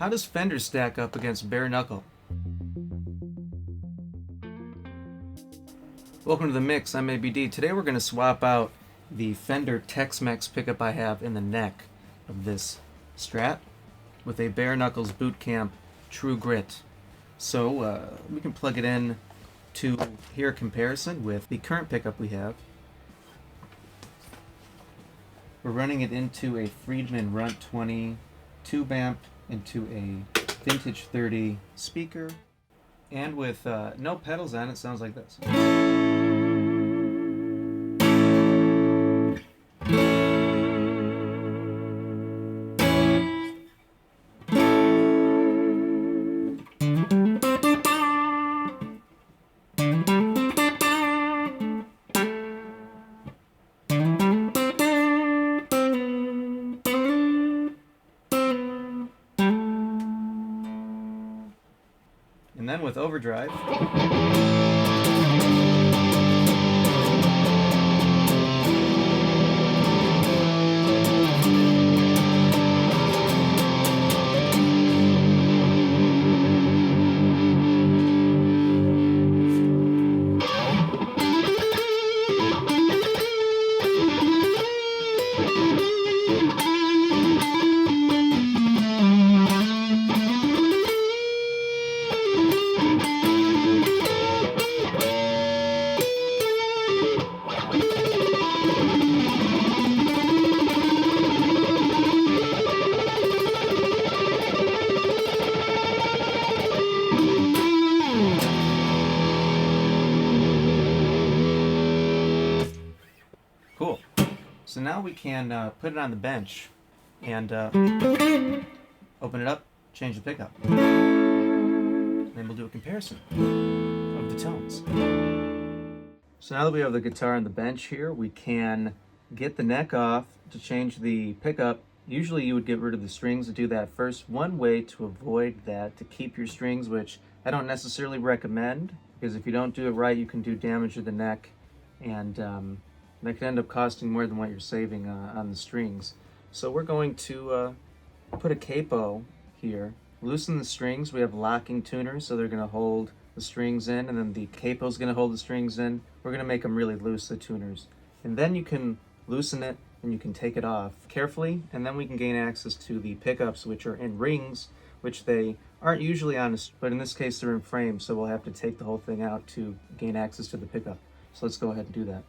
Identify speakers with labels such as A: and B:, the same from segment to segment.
A: How does Fender stack up against bare knuckle? Welcome to the mix, I'm ABD. Today we're going to swap out the Fender Tex Mex pickup I have in the neck of this Strat with a bare knuckles boot camp True Grit. So we can plug it in to hear a comparison with the current pickup we have. We're running it into a Friedman Runt 20 tube amp into a Vintage 30 speaker, and with no pedals on it, sounds like this. And then with Overdrive, cool. So now we can put it on the bench and open it up, change the pickup. Then we'll do a comparison of the tones. So now that we have the guitar on the bench here, we can get the neck off to change the pickup. Usually you would get rid of the strings to do that first. One way to avoid that, to keep your strings, which I don't necessarily recommend, because if you don't do it right, you can do damage to the neck, and that could end up costing more than what you're saving on the strings. So we're going to put a capo here, loosen the strings. We have locking tuners, so they're going to hold the strings in, and then the capo is going to hold the strings in. We're going to make them really loose, the tuners. And then you can loosen it and you can take it off carefully, and then we can gain access to the pickups, which are in rings, which they aren't usually on, but in this case they're in frames, so we'll have to take the whole thing out to gain access to the pickup. So let's go ahead and do that.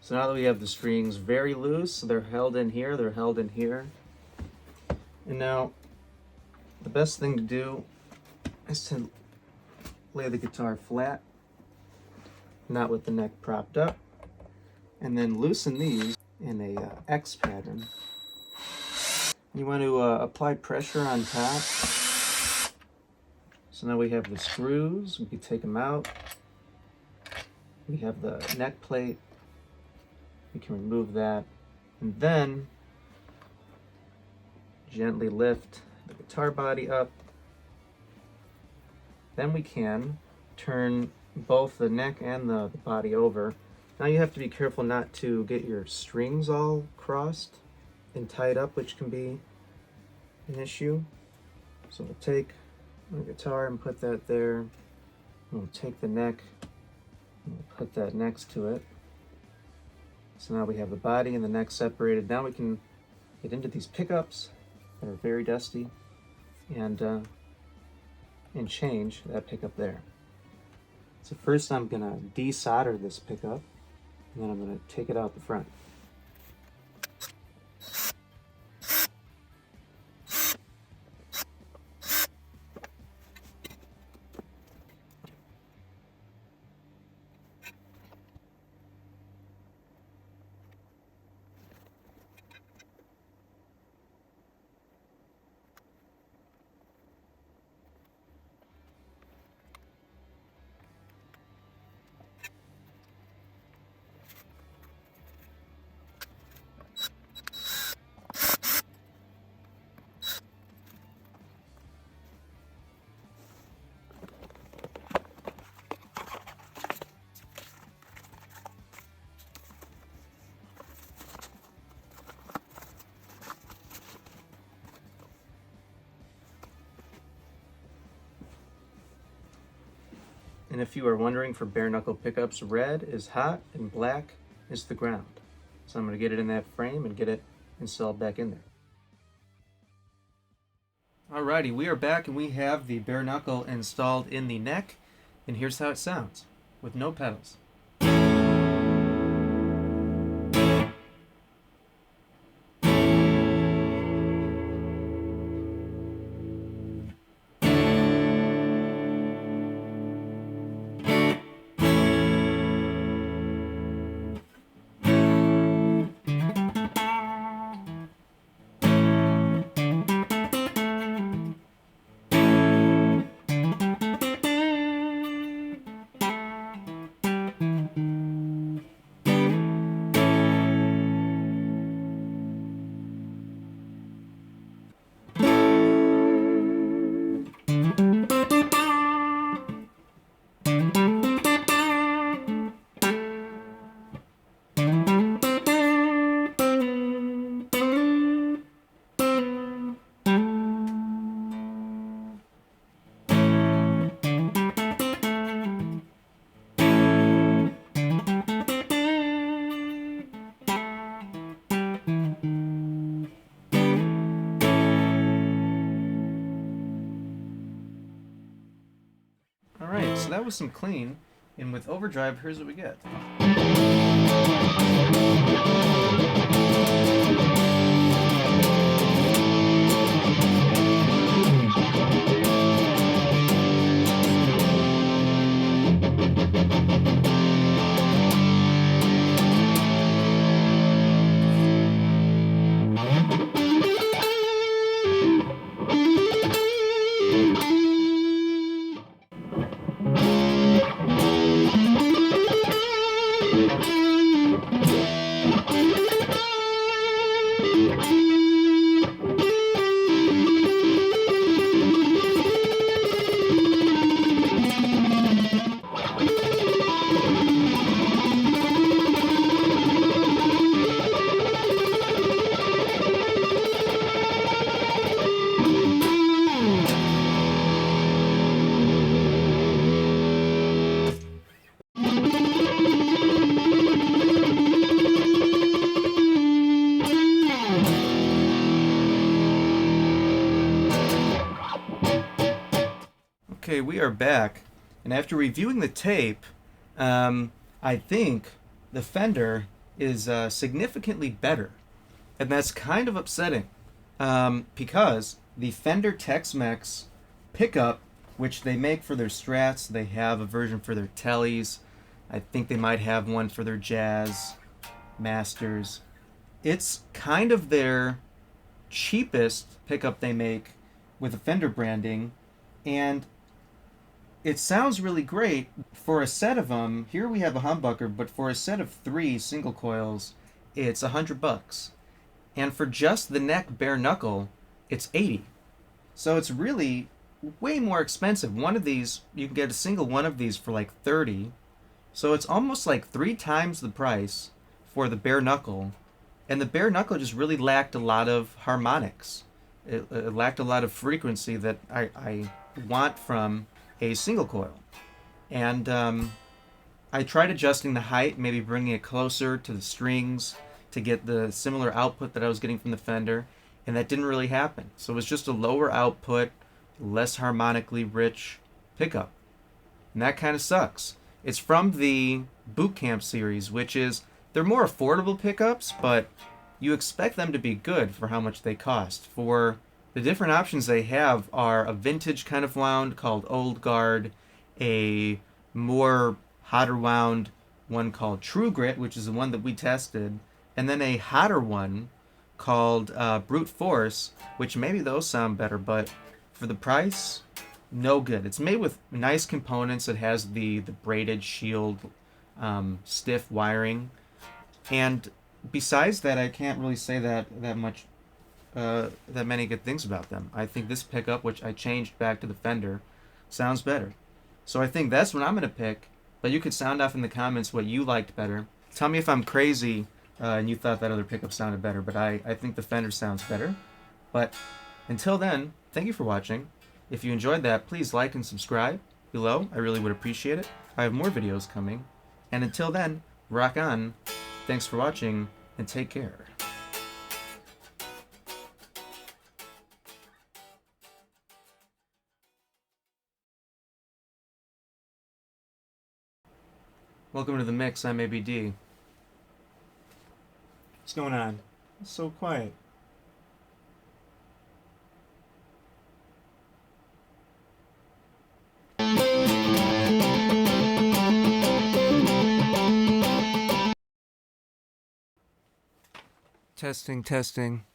A: So now that we have the strings very loose, they're held in here, they're held in here. And now, the best thing to do is to lay the guitar flat, not with the neck propped up, and then loosen these in a X pattern. You want to apply pressure on top. So now we have the screws, we can take them out. We have the neck plate. We can remove that, and then gently lift the guitar body up. Then we can turn both the neck and the body over. Now you have to be careful not to get your strings all crossed and tied up, which can be an issue. So we'll take the guitar and put that there. We'll take the neck and we'll put that next to it. So now we have the body and the neck separated. Now we can get into these pickups that are very dusty and change that pickup there. So first I'm gonna desolder this pickup, and then I'm gonna take it out the front. And if you are wondering, for bare knuckle pickups, red is hot and black is the ground. So I'm going to get it in that frame and get it installed back in there. Alrighty, we are back and we have the bare knuckle installed in the neck, and here's how it sounds with no pedals. Alright, so that was some clean, and with overdrive, here's what we get. Okay, we are back, and after reviewing the tape, I think the Fender is significantly better, and that's kind of upsetting, because the Fender Tex Mex pickup, which they make for their Strats, they have a version for their Tellies, I think they might have one for their Jazz Masters. It's kind of their cheapest pickup they make with a Fender branding, and it sounds really great for a set of them. Here we have a humbucker, but for a set of 3 single coils, it's $100. And for just the neck bare knuckle, it's $80. So it's really way more expensive. One of these, you can get a single one of these for like $30. So it's almost like 3 times the price for the bare knuckle. And the bare knuckle just really lacked a lot of harmonics. It lacked a lot of frequency that I want from a single coil. And I tried adjusting the height, maybe bringing it closer to the strings to get the similar output that I was getting from the Fender, and that didn't really happen. So it was just a lower output, less harmonically rich pickup. And that kind of sucks. It's from the Boot Camp series, which is, they're more affordable pickups, but you expect them to be good for how much they cost. For the different options they have are a vintage kind of wound called Old Guard, a more hotter wound one called True Grit, which is the one that we tested, and then a hotter one called Brute Force, which maybe those sound better, but for the price, no good. It's made with nice components. It has the braided shield, stiff wiring, and besides that, I can't really say that many good things about them. I think this pickup, which I changed back to the Fender, sounds better. So I think that's what I'm going to pick, but you could sound off in the comments what you liked better. Tell me if I'm crazy and you thought that other pickup sounded better, but I think the Fender sounds better. But until then, thank you for watching. If you enjoyed that, please like and subscribe. below. I really would appreciate it. I have more videos coming. And until then, rock on. Thanks for watching, and take care. Welcome to the mix. I'm ABD.
B: What's going on? It's so quiet.
A: Testing, testing.